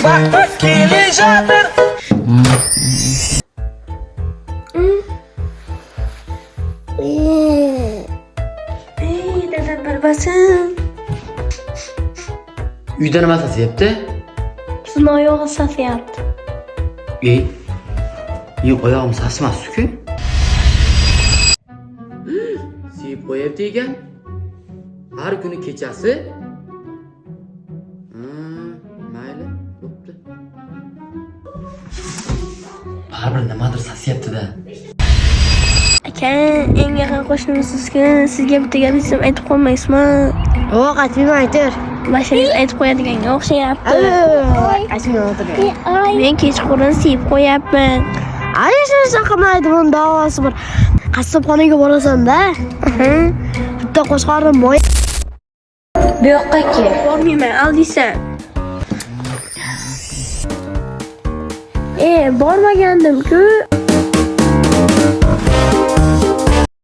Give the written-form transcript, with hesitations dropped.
vaqt kelishadir. Dadam bilmasin. Uyda nima sasyapti? Sizni oyog'i safiyapti. Oyog'im sasmasdi-ku. Sevib qo'yapti ekan. Har kuni kechasi. Mayli, bo'pti. Baribir nimadir sasyapti-da. Aka, eng yaqin qo'shnimisiz-ku. Sizga bitta gap aytsam aytib qo'ymaysizmi? Yo'q, aytmayman, aytir. Bashangiz aytib qo'yadiganga o'xshayapti. Aytmayman, o'tir. Men kechqurun sevib qo'yapman. Hech narsa qilmaydi, buni davosi bor. Qassobxonaga borasan-da. Bitta qo'shqorin moy. Bu yoqqa kel. Bormayman, aldiysan. Bormagandim-ku.